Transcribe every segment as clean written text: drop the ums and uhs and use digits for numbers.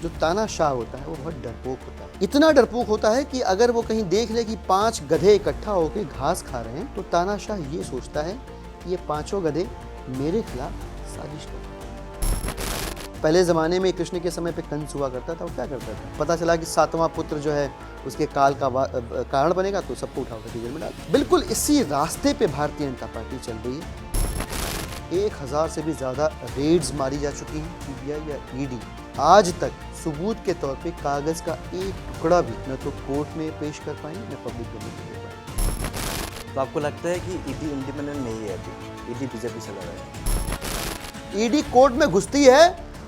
जो तानाशाह होता है वो बहुत डरपोक होता है। इतना डरपोक होता है कि अगर वो कहीं देख ले कि 5 गधे इकट्ठा होकर घास खा रहे हैं तो तानाशाह ये सोचता है कि ये 5 गधे मेरे खिलाफ साजिश कर रहे हैं। पहले ज़माने में कृष्ण के समय पे कंस हुआ करता था, वो क्या करता था, पता चला कि 7वां पुत्र जो है उसके काल का कारण बनेगा तो सबको उठा उठा जेल में डाल। बिल्कुल इसी रास्ते पे भारतीय जनता पार्टी चल रही है। 1000 से भी ज़्यादा रेड्स मारी जा चुकी हैं सीबीआई या ईडी। आज तक सबूत के तौर पे कागज़ का एक टुकड़ा भी न तो कोर्ट में पेश कर पाए न पब्लिक डोमेन में दे पाए। तो आपको लगता है कि ईडी इंडिपेंडेंट नहीं है अभी, ईडी बीजेपी से लड़ा है? ईडी कोर्ट में घुसती है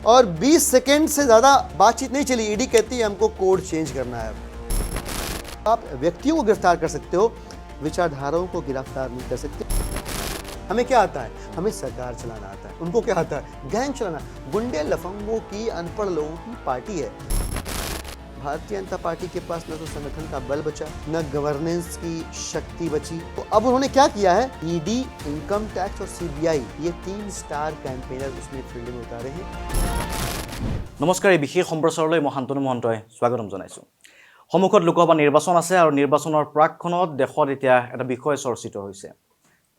और 20 सेकेंड से ज़्यादा बातचीत नहीं चली, ईडी कहती है हमको कोड चेंज करना है। आप व्यक्तियों को गिरफ्तार कर सकते हो, विचारधाराओं को गिरफ्तार नहीं कर सकते। हमें क्या आता है? हमें सरकार चलाना आता है। उनको क्या आता है? गैंग चलाना। गुंडे लफंगों की, अनपढ़ लोगों की पार्टी है। भारतीय जनता पार्टी के पास न तो संगठन का बल बचा, न गवर्नेंस की शक्ति बची। तो अब उन्होंने क्या किया है? ईडी, इनकम टैक्स और सीबीआई, ये 3 स्टार कैंपेनर उसने फील्ड में उतारे हैं। नमस्कार, विशेष सम्प्रचारলৈ মই শান্তনু মহন্তই স্বাগতম জনাইছোঁ। সন্মুখত লোকসভা নিৰ্বাচন আছে আৰু নিৰ্বাচনৰ প্ৰাকক্ষণত দেশত এতিয়া এটা বিষয় চৰ্চিত হৈছে।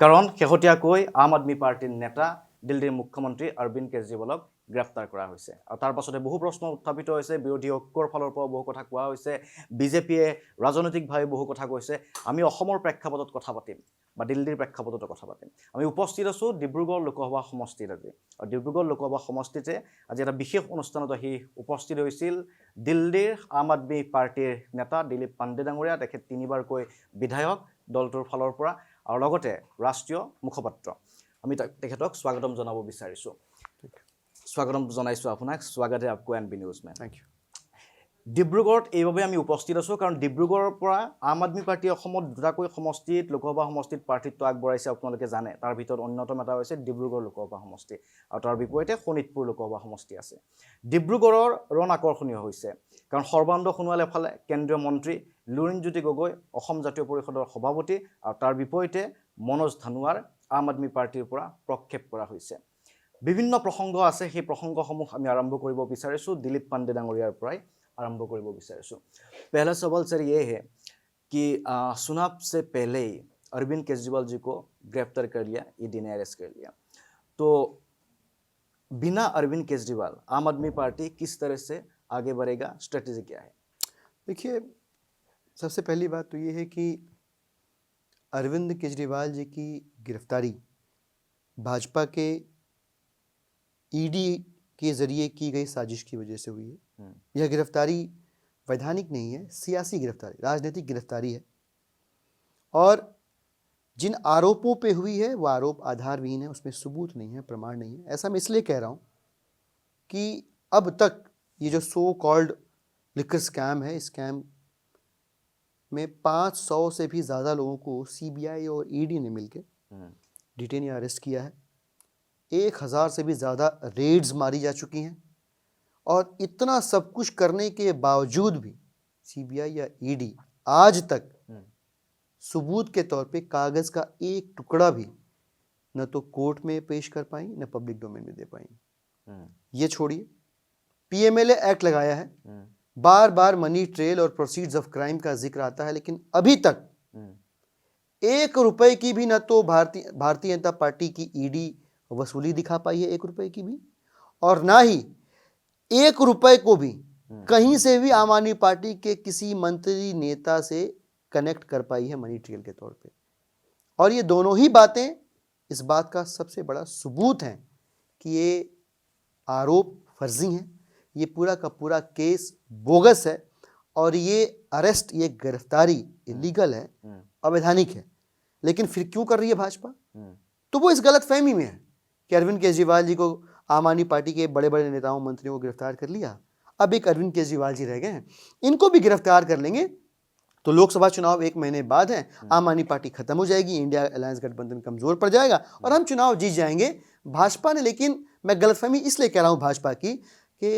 কাৰণ শেহতীয়াকৈ আম আদমি পাৰ্টিৰ নেতা দিল্লীৰ মুখ্যমন্ত্ৰী অৰবিন্দ কেজৰিৱালক গ্ৰেপ্তাৰ কৰা হৈছে আৰু তাৰ পাছতে বহু প্ৰশ্ন উত্থাপিত হৈছে। বিৰোধী ঐক্যৰ ফালৰ পৰা বহু কথা কোৱা হৈছে, বিজেপিয়ে ৰাজনৈতিকভাৱে বহু কথা কৈছে। আমি অসমৰ প্ৰেক্ষাপটত কথা পাতিম বা দিল্লীৰ প্ৰেক্ষাপটত কথা পাতিম। আমি উপস্থিত আছোঁ ডিব্ৰুগড় লোকসভা সমষ্টিত আজি, আৰু ডিব্ৰুগড় লোকসভা সমষ্টিতে আজি এটা বিশেষ অনুষ্ঠানত আহি উপস্থিত হৈছিল দিল্লীৰ আম আদমি পাৰ্টিৰ নেতা দিলীপ পাণ্ডে ডাঙৰীয়া। তেখেত 3বাৰকৈ বিধায়ক দলটোৰ ফালৰ পৰা, আৰু লগতে ৰাষ্ট্ৰীয় মুখপাত্ৰ। আমি তেখেতক স্বাগতম জনাব বিচাৰিছোঁ। স্বাগতম জনাইছোঁ আপোনাক। স্বাগতে আপকো এনবি নিউজ মেন। Thank you. ডিব্ৰুগড়ত এইভাবে আমি উপস্থিত আছোঁ কাৰণ ডিব্ৰুগড়ৰ পৰা আম আদমি পাৰ্টি অসমত দুটাকৈ সমষ্টিত, লোকসভা সমষ্টিত প্ৰাৰ্থিত্ব আগবঢ়াইছে, আপোনালোকে জানে। তাৰ ভিতৰত অন্যতম এটা হৈছে ডিব্ৰুগড় লোকসভা সমষ্টি, আৰু তাৰ বিপৰীতে শোণিতপুৰ লোকসভা সমষ্টি আছে। ডিব্ৰুগড়ৰ ৰণ আকৰ্ষণীয় হৈছে কাৰণ সৰ্বানন্দ সোণোৱাল এফালে কেন্দ্ৰীয় মন্ত্ৰী, লুৰিণজ্যোতি গগৈ অসম জাতীয় পৰিষদৰ সভাপতি, আৰু তাৰ বিপৰীতে মনোজ ধানোৱাৰ আম আদমি পাৰ্টিৰ পৰা প্ৰক্ষেপ কৰা হৈছে। বিভিন্ন প্ৰসংগ আছে, সেই প্ৰসংগসমূহ আমি আৰম্ভ কৰিব বিচাৰিছোঁ। দিলীপ পাণ্ডে ডাঙৰীয়াৰ পৰাই आरंभ কৰিব বিচাৰিছোঁ। पहला सवाल सर ये है कि चुनाव से पहले ही अरविंद केजरीवाल जी को गिरफ्तार कर लिया, ईडी ने अरेस्ट कर लिया। तो बिना अरविंद केजरीवाल आम आदमी पार्टी किस तरह से आगे बढ़ेगा, स्ट्रेटेजी क्या है? देखिए, सबसे पहली बात तो ये है कि अरविंद केजरीवाल जी की गिरफ्तारी भाजपा के ईडी के जरिए की गई साजिश की वजह से हुई है। यह गिरफ्तारी वैधानिक नहीं है, सियासी गिरफ्तारी, राजनीतिक गिरफ्तारी है। और जिन आरोपों पे हुई है वो आरोप आधारहीन है, उसमें सबूत नहीं है, प्रमाण नहीं है। ऐसा मैं इसलिए कह रहा हूँ कि अब तक ये जो सो कॉल्ड लिकर स्कैम है, इस स्कैम में 500 से भी ज़्यादा लोगों को सीबीआई और ईडी ने मिलकर डिटेन या अरेस्ट किया है। 1000 से भी ज़्यादा रेड्स मारी जा चुकी हैं, और इतना सब कुछ करने के बावजूद भी सीबीआई या ईडी आज तक सबूत के तौर पे कागज़ का एक टुकड़ा भी न तो कोर्ट में पेश कर पाई न पब्लिक डोमेन में दे पाई। ये छोड़िए, पीएमएलए एक्ट लगाया है, बार बार मनी ट्रेल और प्रोसीड्स ऑफ क्राइम का जिक्र आता है, लेकिन अभी तक 1 रुपए की भी न तो भारतीय जनता पार्टी की ईडी वसूली दिखा पाई है, 1 रुपए की भी, और ना ही 1 रुपए को भी कहीं से भी आम आदमी पार्टी के किसी मंत्री नेता से कनेक्ट कर पाई है मनी ट्रेल के तौर पे। और ये दोनों ही बातें इस बात का सबसे बड़ा सबूत हैं कि ये आरोप फर्जी हैं, ये पूरा का पूरा केस बोगस है, और ये अरेस्ट, ये गिरफ्तारी इलीगल है, अवैधानिक है। लेकिन फिर क्यों कर रही है भाजपा? तो वो इस गलत फहमी में है कि अरविंद केजरीवाल जी को, आम आदमी पार्टी के बड़े बड़े नेताओं मंत्रियों को गिरफ्तार कर लिया, अब एक अरविंद केजरीवाल जी रह गए हैं, इनको भी गिरफ्तार कर लेंगे तो लोकसभा चुनाव 1 महीने बाद है, आम आदमी पार्टी खत्म हो जाएगी, इंडिया अलायंस गठबंधन कमजोर पड़ जाएगा और हम चुनाव जीत जाएंगे। भाजपा ने, लेकिन मैं गलतफहमी इसलिए कह रहा हूँ भाजपा की कि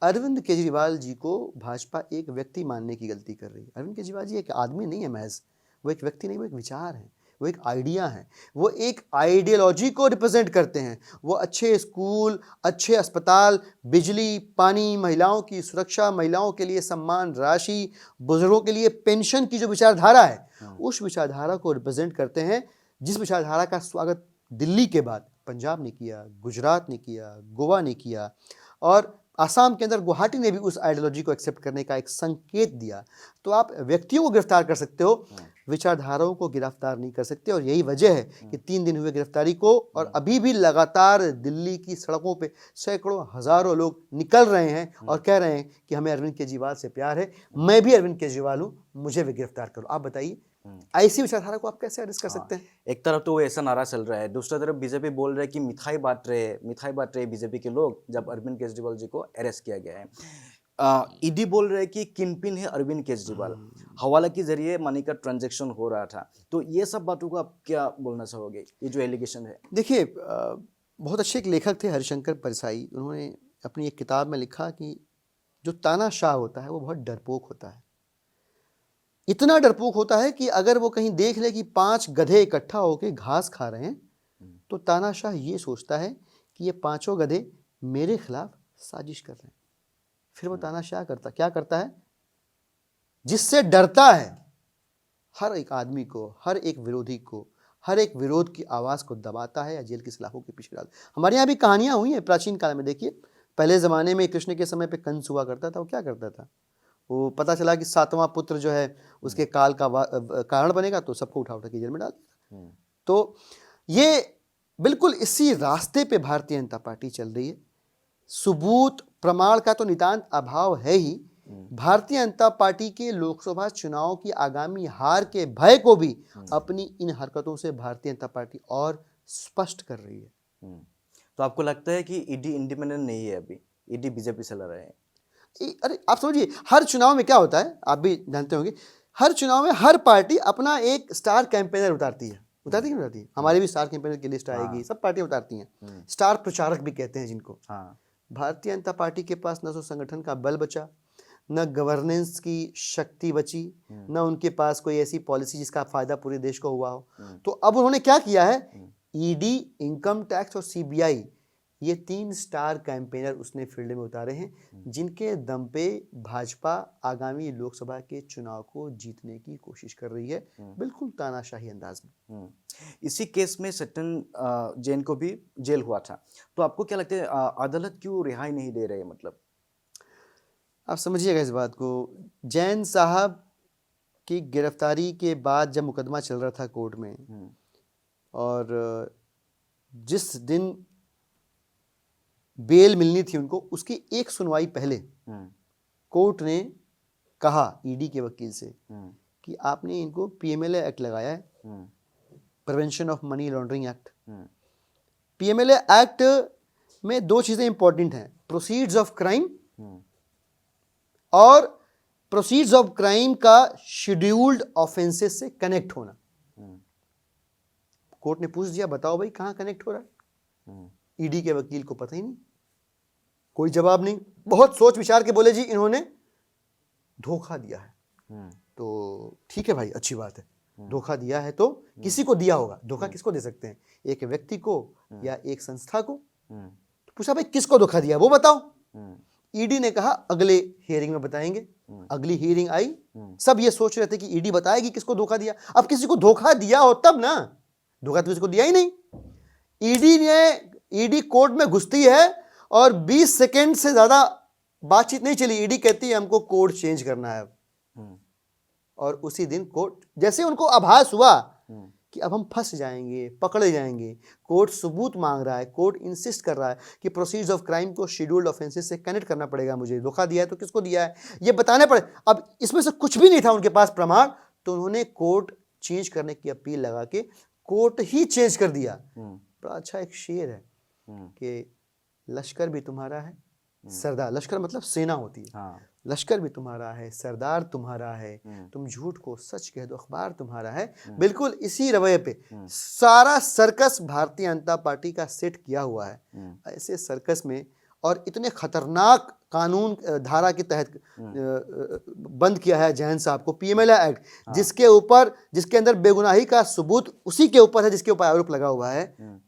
अरविंद केजरीवाल जी को भाजपा एक व्यक्ति मानने की गलती कर रही है। अरविंद केजरीवाल जी एक आदमी नहीं है महज, वो एक व्यक्ति नहीं, वो एक विचार है, वो एक आइडिया है, वो एक आइडियोलॉजी को रिप्रेजेंट करते हैं। वो अच्छे स्कूल, अच्छे अस्पताल, बिजली, पानी, महिलाओं की सुरक्षा, महिलाओं के लिए सम्मान राशि, बुजुर्गों के लिए पेंशन की जो विचारधारा है, उस विचारधारा को रिप्रेजेंट करते हैं, जिस विचारधारा का स्वागत दिल्ली के बाद पंजाब ने किया, गुजरात ने किया, गोवा ने किया, और आसाम के अंदर गुवाहाटी ने भी उस आइडियोलॉजी को एक्सेप्ट करने का एक संकेत दिया। तो आप व्यक्तियों को गिरफ्तार कर सकते हो, विचारधाराओं को गिरफ्तार नहीं कर सकते। और यही वजह है कि 3 दिन हुए गिरफ्तारी को, और अभी भी लगातार दिल्ली की सड़कों पे सैकड़ों हजारों लोग निकल रहे हैं और कह रहे हैं कि हमें अरविंद केजरीवाल से प्यार है, मैं भी अरविंद केजरीवाल हूं, मुझे भी गिरफ्तार करो। आप बताइए, ऐसी विचारधारा को आप कैसे अरेस्ट कर सकते हैं? एक तरफ तो वो ऐसा नारा चल रहा है, दूसरी तरफ बीजेपी बोल रहा है कि मिठाई बांट रहे बीजेपी के लोग जब अरविंद केजरीवाल जी को अरेस्ट किया गया है। ईडी बोल रहे हैं कि किंगपिन है अरविंद केजरीवाल, हवाला के जरिए मनी का ट्रांजैक्शन हो रहा था। तो ये सब बातों को आप क्या बोलना चाहोगे, ये जो एलिगेशन है? देखिए, बहुत अच्छे एक लेखक थे हरिशंकर परसाई, उन्होंने अपनी एक किताब में लिखा कि जो तानाशाह होता है वो बहुत डरपोक होता है। इतना डरपोक होता है कि अगर वो कहीं देख ले कि 5 गधे इकट्ठा होकर घास खा रहे हैं, तो तानाशाह ये सोचता है कि ये 5 गधे मेरे खिलाफ साजिश कर रहे हैं। फिर वो तानाशाह क्या करता है, जिससे डरता है हर एक आदमी को, हर एक विरोधी को, हर एक विरोध की आवाज़ को दबाता है या जेल की सलाखों के पीछे डालता है। हमारे यहाँ भी कहानियाँ हुई हैं प्राचीन काल में। देखिए, पहले ज़माने में कृष्ण के समय पे कंस हुआ करता था। वो क्या करता था, वो पता चला कि 7वां पुत्र जो है उसके काल का कारण बनेगा, तो सबको उठा के जेल में डाल दिया। तो ये बिल्कुल इसी रास्ते पे भारतीय जनता पार्टी चल रही है। सबूत प्रमाण का तो नितांत अभाव है ही। भारतीय जनता पार्टी के लोकसभा चुनाव की आगामी हार के भय को भी अपनी इन हरकतों से भारतीय जनता पार्टी और स्पष्ट कर रही है। तो आपको लगता है कि ईडी इंडिपेंडेंट नहीं है, अभी ईडी बीजेपी से लड़ रहे हैं? अरे आप समझिए, हर चुनाव में क्या होता है, आप भी जानते होंगे, हर चुनाव में हर पार्टी अपना एक स्टार कैंपेनर उतारती है। उतारती क्यों उतारती है? हमारी भी स्टार कैंपेनर की लिस्ट आएगी, सब पार्टियां उतारती हैं। स्टार प्रचारक भी कहते हैं जिनको। भारतीय जनता पार्टी के पास न तो संगठन का बल बचा, न गवर्नेंस की शक्ति बची, न उनके पास कोई ऐसी पॉलिसी जिसका फायदा पूरे देश को हुआ हो। तो अब उन्होंने क्या किया है, ईडी, इनकम टैक्स और सीबीआई, ये 3 स्टार कैंपेनर उसने फील्ड में उतारे हैं, जिनके दम पे भाजपा आगामी लोकसभा के चुनाव को जीतने की कोशिश कर रही है, बिल्कुल तानाशाही अंदाज में। इसी केस में सत्यन जैन को भी जेल हुआ था। तो आपको क्या लगता है, अदालत क्यों रिहाई नहीं दे रही है? मतलब आप समझिएगा इस बात को, जैन साहब की गिरफ्तारी के बाद जब मुकदमा चल रहा था कोर्ट में, और जिस दिन बेल मिलनी थी उनको, उसकी एक सुनवाई पहले कोर्ट ने कहा ईडी के वकील से कि आपने इनको पीएमएलए एक्ट लगाया है, prevention of money laundering act. PMLA act में 2 चीजें इंपॉर्टेंट हैं, प्रोसीड्स ऑफ क्राइम और प्रोसीड्स ऑफ क्राइम का शेड्यूल्ड ऑफेंसेस से कनेक्ट होना। कोर्ट ने पूछ दिया, बताओ भाई कहां कनेक्ट हो रहा है? ईडी के वकील को पता ही नहीं, कोई जवाब नहीं। बहुत सोच विचार के बोले, जी इन्होंने धोखा दिया है। तो ठीक है भाई, अच्छी बात है, धोखा दिया है तो किसी को दिया होगा। धोखा किसको दे सकते हैं, एक व्यक्ति को या एक संस्था को। तो पूछा भाई किसको धोखा दिया वो बताओ। ईडी ने कहा अगले हियरिंग में बताएंगे। अगली हियरिंग आई, सब ये सोच रहे थे कि ईडी बताएगी किसको धोखा दिया। अब किसी को धोखा दिया हो तब ना, धोखा तो किसी को दिया ही नहीं। ईडी कोर्ट में घुसती है और 20 सेकेंड से ज्यादा बातचीत नहीं चली। ईडी कहती है हमको कोड चेंज करना है। और उसी दिन कोर्ट, जैसे उनको आभास हुआ कि अब हम फंस जाएंगे, पकड़े जाएंगे, कोर्ट सबूत मांग रहा है, कोर्ट इंसिस्ट कर रहा है कि प्रोसीड्स ऑफ क्राइम को शेड्यूल्ड ऑफेंसेस से कनेक्ट करना पड़ेगा, मुझे धोखा दिया है तो किसको दिया है ये बताने पड़े। अब इसमें से कुछ भी नहीं था उनके पास प्रमाण, तो उन्होंने कोर्ट चेंज करने की अपील लगा के कोर्ट ही चेंज कर दिया। बड़ा अच्छा एक शेर है कि लश्कर भी तुम्हारा है, सरदार, लश्कर मतलब सेना होती है, लश्कर भी तुम्हारा है, सरदार तुम्हारा है, तुम झूठ को सच कह दो, अखबार तुम्हारा है। बिल्कुल इसी रवैये पे सारा सर्कस भारतीय जनता पार्टी का सेट किया हुआ है। ऐसे सर्कस में और इतने खतरनाक कानून धारा के तहत बंद किया है जैन साहब को, पीएमएलए एक्ट, जिसके अंदर बेगुनाही का सबूत उसी के ऊपर है जिसके ऊपर आरोप लगा हुआ है,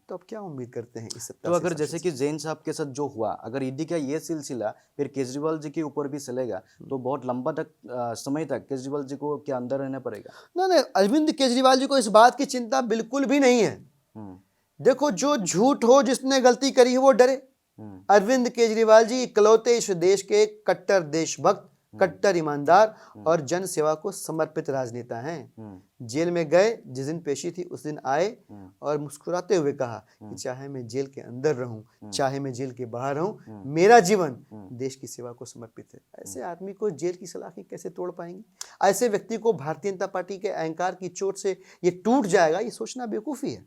तो अब क्या उम्मीद करते हैं इस सत्ता तो से, अगर इस जैसे कि जैन साहब के साथ जो हुआ, अगर ईडी का ये सिलसिला फिर केजरीवाल जी के ऊपर भी चलेगा तो बहुत लंबा तक समय तक केजरीवाल जी को क्या अंदर रहना पड़ेगा? ना, अरविंद केजरीवाल जी को इस बात की चिंता बिल्कुल भी नहीं है। देखो, जो झूठ हो, जिसने गलती करी है वो डरे। अरविंद केजरीवाल जी इकलौते इस देश के कट्टर देशभक्त, कट्टर ईमानदार और जन सेवा को समर्पित राजनेता हैं। जेल में गए, जिस दिन पेशी थी उस दिन आए और मुस्कुराते हुए कहा कि चाहे मैं जेल के अंदर रहूं, चाहे मैं जेल के बाहर रहूं, मेरा जीवन देश की सेवा को समर्पित है। ऐसे आदमी को जेल की सलाखें कैसे तोड़ पाएंगे? ऐसे व्यक्ति को भारतीय जनता पार्टी के अहंकार की चोट से ये टूट जाएगा, ये सोचना बेवकूफ़ी है।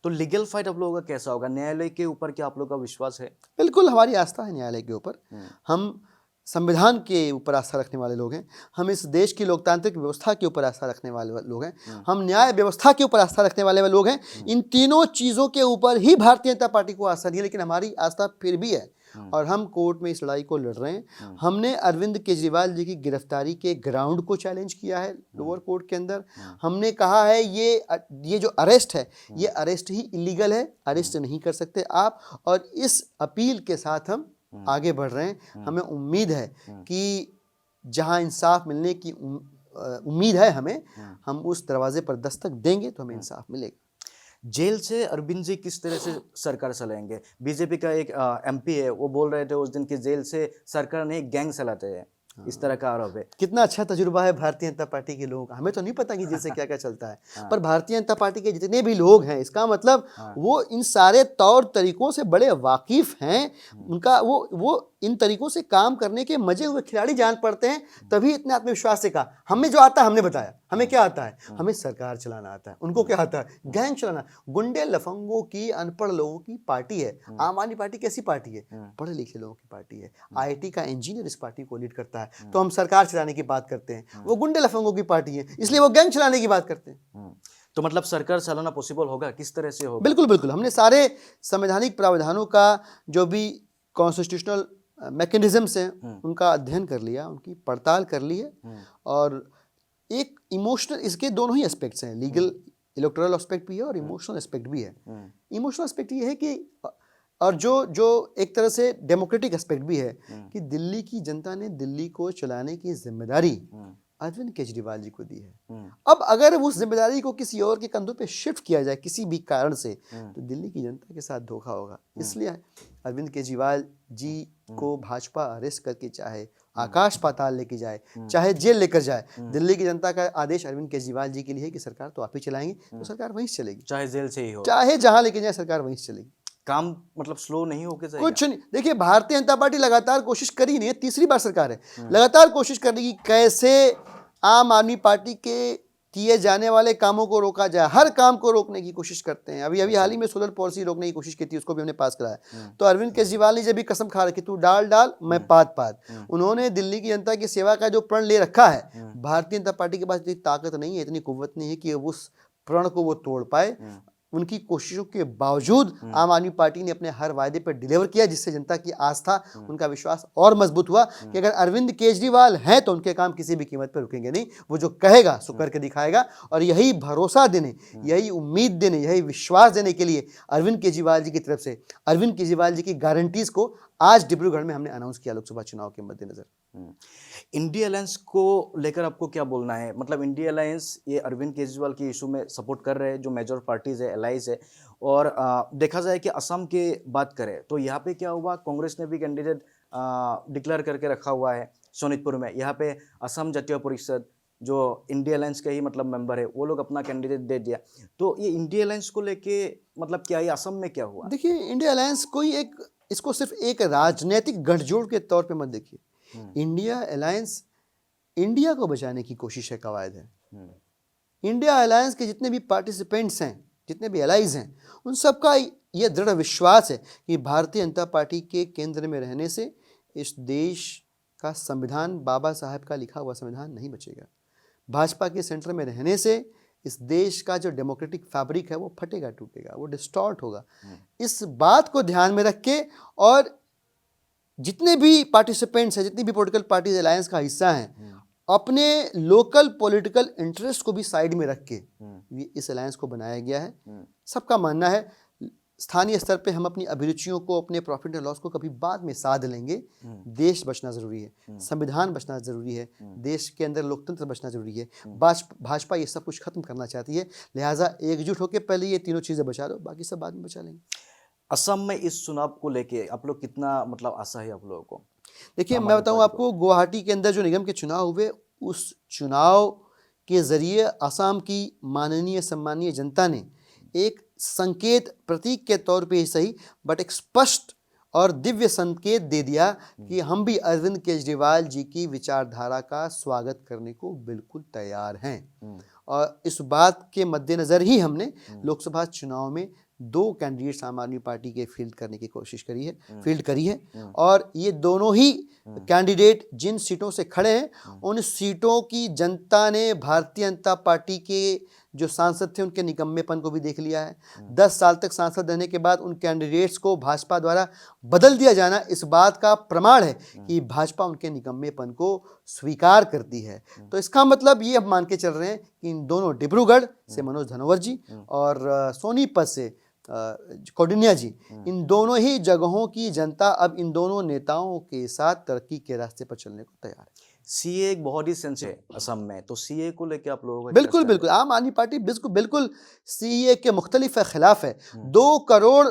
तो लीगल फाइट आप लोगों का कैसा होगा? न्यायालय के ऊपर क्या आप लोगों का विश्वास है? बिल्कुल, हमारी आस्था है न्यायालय के ऊपर। हम संविधान के ऊपर आस्था रखने वाले लोग हैं। हम इस देश की लोकतांत्रिक व्यवस्था के ऊपर आस्था रखने वाले लोग हैं। हम न्याय व्यवस्था के ऊपर आस्था रखने वाले लोग हैं। इन तीनों चीज़ों के ऊपर ही भारतीय जनता पार्टी को आस्था नहीं है, लेकिन हमारी आस्था फिर भी है और हम कोर्ट में इस लड़ाई को लड़ रहे हैं। हमने अरविंद केजरीवाल जी की गिरफ्तारी के ग्राउंड को चैलेंज किया है लोअर कोर्ट के अंदर। हमने कहा है ये जो अरेस्ट है, ये अरेस्ट ही इलीगल है, अरेस्ट नहीं कर सकते आप। और इस अपील के साथ हम आगे बढ़ रहे हैं। हमें उम्मीद है कि जहां इंसाफ मिलने की उम्मीद है हमें, हम उस दरवाजे पर दस्तक देंगे तो हमें इंसाफ मिलेगा। जेल से अरविंद जी किस तरह से सरकार चलाएंगे? बीजेपी का एक एमपी है, वो बोल रहे थे उस दिन कि जेल से सरकार नहीं गैंग चलाते हैं, इस तरह का आरोप है। कितना अच्छा तजुर्बा है भारतीय जनता पार्टी के लोगों का। हमें तो नहीं पता कि जेल से क्या क्या चलता है, पर भारतीय जनता पार्टी के जितने भी लोग हैं, इसका मतलब वो इन सारे तौर तरीकों से बड़े वाकिफ हैं। उनका वो इन तरीकों से काम करने के मजे हुए खिलाड़ी जान पड़ते हैं, तभी इतने आत्मविश्वास से कहा। हमें जो आता है हमने बताया। हमें क्या आता है? हमें सरकार चलाना आता है। उनको क्या आता है? गैंग चलाना। गुंडे लफंगों की, अनपढ़ लोगों की पार्टी है आम आदमी पार्टी। कैसी पार्टी है? पढ़े लिखे लोगों की पार्टी है। आईआईटी का इंजीनियर इस पार्टी को लीड करता है। तो हम सरकार चलाने की बात करते हैं। वो गुंडे लफंगों की पार्टी है, इसलिए वो गैंग चलाने की बात करते हैं। तो मतलब सरकार चलाना पॉसिबल होगा? किस तरह से होगा? बिल्कुल बिल्कुल। हमने सारे संवैधानिक प्रावधानों का, जो भी कॉन्स्टिट्यूशनल मैकेनिज्म्स हैं, उनका अध्ययन कर लिया, उनकी पड़ताल कर ली है। और एक इमोशनल, इसके दोनों ही एस्पेक्ट्स हैं, लीगल इलेक्टोरल एस्पेक्ट भी है और इमोशनल एस्पेक्ट भी है। इमोशनल एस्पेक्ट ये है कि, और जो एक तरह से डेमोक्रेटिक एस्पेक्ट भी है कि दिल्ली की जनता ने दिल्ली को चलाने की जिम्मेदारी अरविंद केजरीवाल जी को दी है। अब अगर उस जिम्मेदारी को किसी और के कंधों पे शिफ्ट किया जाए किसी भी कारण से, तो दिल्ली की जनता के साथ धोखा होगा। इसलिए अरविंद केजरीवाल जी को भाजपा अरेस्ट करके चाहे आकाश पाताल लेके जाए, चाहे जेल लेकर जाए, दिल्ली की जनता का आदेश अरविंद केजरीवाल जी के लिए है कि सरकार तो आप ही चलाएंगे, तो सरकार वहीं से चलेगी। चाहे जेल से ही हो, चाहे जहां लेके जाए, सरकार वहीं से चलेगी। काम मतलब स्लो नहीं होके जाएगा? कुछ नहीं। देखिए, भारतीय जनता पार्टी लगातार कोशिश कर ही नहीं है, तीसरी बार सरकार है, लगातार कोशिश कर रही है कि कैसे आम आदमी पार्टी के किए जाने वाले कामों को रोका जाए। हर काम को रोकने की कोशिश करते हैं। अभी हाल ही में सोलर पॉलिसी रोकने की कोशिश की थी, उसको भी हमने पास कराया। तो अरविंद केजरीवाल ने जब भी कसम खा रखी, तू डाल मैं पात। उन्होंने दिल्ली की जनता की सेवा का जो प्रण ले रखा है, भारतीय जनता पार्टी के पास इतनी ताकत नहीं है, इतनी कुव्वत नहीं है कि उस प्रण को वो तोड़ पाए। उनकी कोशिशों के बावजूद आम आदमी पार्टी ने अपने हर वायदे पर डिलीवर किया, जिससे जनता की आस्था, उनका विश्वास और मजबूत हुआ कि अगर अरविंद केजरीवाल हैं तो उनके काम किसी भी कीमत पर रुकेंगे नहीं। वो जो कहेगा सो करके दिखाएगा। और यही भरोसा देने, यही उम्मीद देने, यही विश्वास देने के लिए अरविंद केजरीवाल जी की तरफ से, अरविंद केजरीवाल जी की गारंटीज को आज डिब्रूगढ़ में हमने अनाउंस किया लोकसभा चुनाव के मद्देनजर। इंडिया अलायंस को लेकर आपको क्या बोलना है? मतलब इंडिया अलायंस ये अरविंद केजरीवाल के इशू में सपोर्ट कर रहे हैं, जो मेजर पार्टीज है, एलाइज है। और देखा जाए कि असम की बात करें तो यहाँ पे क्या हुआ, कांग्रेस ने भी कैंडिडेट डिक्लेयर करके रखा हुआ है शोनितपुर में। यहाँ पे असम जातीय परिषद जो इंडिया अलायंस के ही मतलब मेंबर है, वो लोग अपना कैंडिडेट दे दिया। तो ये इंडिया अलायंस को लेके मतलब क्या, ये असम में क्या हुआ? देखिए, इंडिया अलायंस कोई एक, इसको सिर्फ एक राजनीतिक गठजोड़ के तौर पे मत देखिए। इंडिया अलायंस इंडिया को बचाने की कोशिश है, कवायद है। इंडिया अलायंस के जितने भी पार्टिसिपेंट्स हैं, जितने भी एलाइज हैं, उन सबका यह दृढ़ विश्वास है कि भारतीय जनता पार्टी के केंद्र में रहने से इस देश का संविधान, बाबा साहब का लिखा हुआ संविधान नहीं बचेगा। भाजपा के सेंटर में रहने से इस देश का जो डेमोक्रेटिक फैब्रिक है वो फटेगा, टूटेगा, वो डिस्टॉर्ट होगा। इस बात को ध्यान में रख के और जितने भी पार्टिसिपेंट्स हैं, जितनी भी पॉलिटिकल पार्टीज अलायंस का हिस्सा हैं, अपने लोकल पॉलिटिकल इंटरेस्ट को भी साइड में रख के ये इस अलायंस को बनाया गया है। सबका मानना है स्थानीय स्तर पे हम अपनी अभिरुचियों को, अपने प्रॉफिट एंड लॉस को कभी बाद में साध लेंगे। देश बचना जरूरी है, संविधान बचना जरूरी है, देश के अंदर लोकतंत्र बचना जरूरी है। भाजपा ये सब कुछ खत्म करना चाहती है, लिहाजा एकजुट होकर पहले ये तीनों चीजें बचा लो, बाकी सब बाद में बचा लेंगे। असम में इस चुनाव को लेके आप लोग कितना मतलब आशा है आप लोगों को? देखिए, मैं बताऊं आपको, गुवाहाटी के अंदर जो निगम के चुनाव हुए, उस चुनाव के जरिए असम की माननीय सम्मानीय जनता ने एक संकेत, प्रतीक के तौर पे ही सही, बट एक स्पष्ट और दिव्य संकेत दे दिया कि हम भी अरविंद केजरीवाल जी की विचारधारा का स्वागत करने को बिल्कुल तैयार हैं। और इस बात के मद्देनजर ही हमने लोकसभा चुनाव में 2 कैंडिडेट्स आम आदमी पार्टी के फील्ड करने की कोशिश करी है। और ये दोनों ही कैंडिडेट जिन सीटों से खड़े हैं, उन सीटों की जनता ने भारतीय जनता पार्टी के जो सांसद थे उनके निकम्मेपन को भी देख लिया है। 10 साल तक सांसद रहने के बाद उन कैंडिडेट्स को भाजपा द्वारा बदल दिया जाना इस बात का प्रमाण है कि भाजपा उनके निकम्मेपन को स्वीकार करती है। तो इसका मतलब ये अब मान के चल रहे हैं कि इन दोनों, डिब्रूगढ़ से मनोज धनोवर जी और सोनीपत से कौंडिन्या जी, इन दोनों ही जगहों की जनता अब इन दोनों नेताओं के साथ तरक्की के रास्ते पर चलने को तैयार है। सीए एक बहुत ही सेंसिटिव है असम में, तो सीए को लेके आप लोगों का बिल्कुल आम आदमी पार्टी बिल्कुल सीए के मुख्तलिफ खिलाफ है। 2 करोड़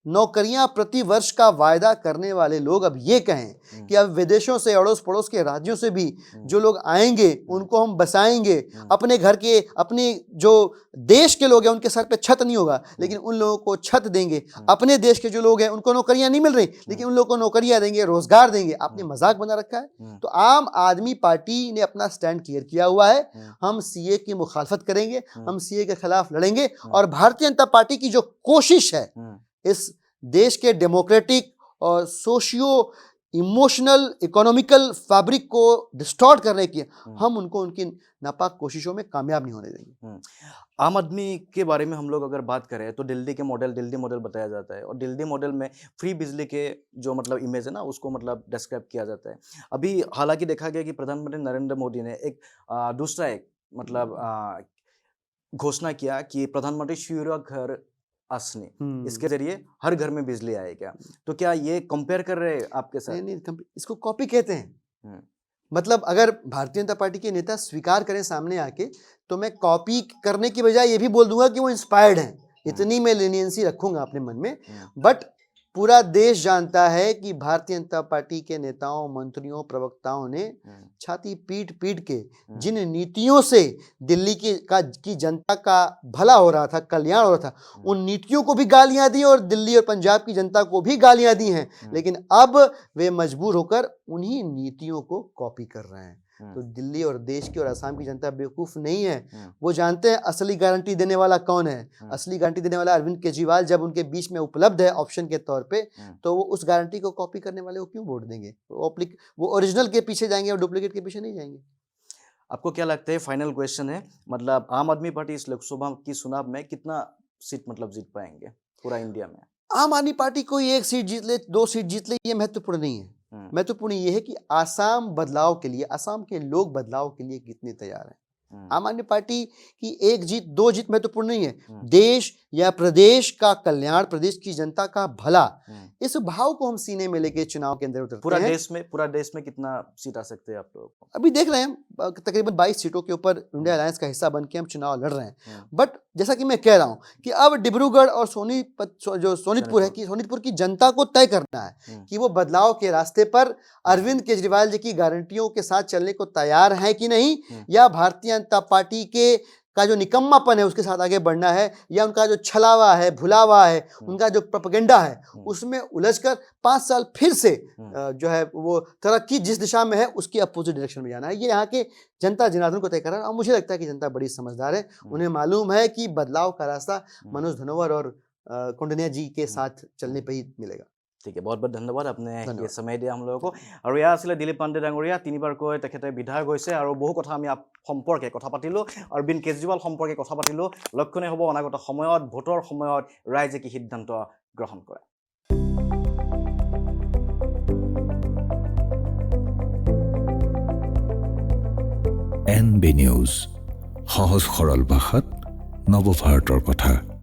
नौकरियां प्रति वर्ष का वायदा करने वाले लोग अब ये कहें कि अब विदेशों से, अड़ोस पड़ोस के राज्यों से भी जो लोग आएंगे उनको हम बसाएंगे, अपने घर के, अपने जो देश के लोग हैं उनके सर पे छत नहीं होगा लेकिन उन लोगों को छत देंगे। अपने देश के जो लोग हैं उनको नौकरियां नहीं मिल रही लेकिन उन लोगों को नौकरियां देंगे, रोजगार देंगे। आपने मजाक बना रखा है। तो आम आदमी पार्टी ने अपना स्टैंड क्लियर किया हुआ है, हम सीए की मुखालफत करेंगे, हम सीए के खिलाफ लड़ेंगे। और भारतीय जनता पार्टी की जो कोशिश है इस देश के डेमोक्रेटिक और सोशियो इमोशनल इकोनॉमिकल फैब्रिक को डिस्टॉर्ट करने की, हम उनको उनकी नापाक कोशिशों में कामयाब नहीं होने देंगे। आम आदमी के बारे में हम लोग अगर बात करें तो दिल्ली मॉडल बताया जाता है, और दिल्ली मॉडल में फ्री बिजली के जो मतलब इमेज है ना, उसको मतलब डिस्क्राइब किया जाता है। अभी हालांकि देखा गया कि प्रधानमंत्री नरेंद्र मोदी ने एक दूसरा एक मतलब घोषणा किया कि प्रधानमंत्री सूर्य घर असनी, इसके जरिए हर घर में बिजली आएगा। तो क्या ये कंपेयर कर रहे हैं आपके साथ? नहीं, इसको कॉपी कहते हैं। मतलब अगर भारतीय जनता पार्टी के नेता स्वीकार करें सामने आके, तो मैं कॉपी करने की बजाय ये भी बोल दूंगा कि वो इंस्पायर्ड हैं। इतनी मैं लेनियंसी रखूंगा अपने मन में। बट पूरा देश जानता है कि भारतीय जनता पार्टी के नेताओं, मंत्रियों, प्रवक्ताओं ने छाती पीट पीट के जिन नीतियों से दिल्ली की जनता का भला हो रहा था, कल्याण हो रहा था, उन नीतियों को भी गालियां दी और दिल्ली और पंजाब की जनता को भी गालियां दी हैं। लेकिन अब वे मजबूर होकर उन्हीं नीतियों को कॉपी कर रहे हैं। तो दिल्ली और देश की और असम की जनता बेवकूफ नहीं है। वो जानते हैं असली गारंटी देने वाला कौन है। असली गारंटी देने वाला अरविंद केजरीवाल जब उनके बीच में उपलब्ध है ऑप्शन के तौर पे, तो वो उस गारंटी को कॉपी करने वाले को क्यों वोट देंगे? वो ओरिजिनल के पीछे जाएंगे और डुप्लीकेट के पीछे नहीं जाएंगे। आपको क्या लगता है, फाइनल क्वेश्चन है, मतलब आम आदमी पार्टी इस लोकसभा की चुनाव में कितना सीट मतलब जीत पाएंगे पूरा इंडिया में? आम आदमी पार्टी कोई 1 सीट जीत ले, 2 सीट जीत ले, ये महत्वपूर्ण नहीं है। महत्वपूर्ण ये है कि आसाम बदलाव के लिए, असम के लोग बदलाव के लिए कितने तैयार हैं। आम आदमी पार्टी की 1 जीत 2 जीत महत्वपूर्ण नहीं है। देश या प्रदेश का कल्याण, प्रदेश की जनता का भला, इस भाव को हम सीने में लेके चुनाव के अंदर उतरते हैं। पूरा देश में कितना सीट आ सकते हैं आप लोगों को? अभी देख रहे हैं तकरीबन 22 सीटों के ऊपर इंडिया अलायंस का हिस्सा बन के हम चुनाव लड़ रहे हैं। बट जैसा कि मैं कह रहा हूं कि अब डिब्रूगढ़ और सोनीतपुर है कि सोनीतपुर की जनता को तय करना है कि वो बदलाव के रास्ते पर अरविंद केजरीवाल जी की गारंटियों के साथ चलने को तैयार है कि नहीं, या भारतीय जनता पार्टी के का जो निकम्मापन है उसके साथ आगे बढ़ना है, या उनका जो छलावा है, भुलावा है, उनका जो प्रोपेगेंडा है, उसमें उलझकर 5 साल फिर से जो है वो तरक्की जिस दिशा में है उसकी अपोजिट डायरेक्शन में जाना है। ये यहाँ के जनता जनार्दन को तय कर रहा है। और मुझे लगता है कि जनता बड़ी समझदार है। उन्हें मालूम है कि बदलाव का रास्ता मनोज धनोवर और कौंडिन्या जी के साथ चलने पर ही मिलेगा। ठीक है, बहुत बहुत धन्यवाद, आपने ये समय दिया हम लोगों को। और यहाँ आছিলে दिलीप पांडे डांगरिया, 3বাৰকৈ তেখেতে বিধায়ক হৈছে আৰু বহু কথা আমি সম্পৰ্কে কথা পাতিলোঁ, অৰবিন্দ কেজৰিৱাল সম্পৰ্কে কথা পাতিলোঁ। লক্ষণীয় হ'ব অনাগত সময়ত, ভোটৰ সময়ত ৰাইজে কি সিদ্ধান্ত গ্ৰহণ কৰে। NB নিউজ, সহজ সৰল ভাষাত নৱভাৰতৰ কথা।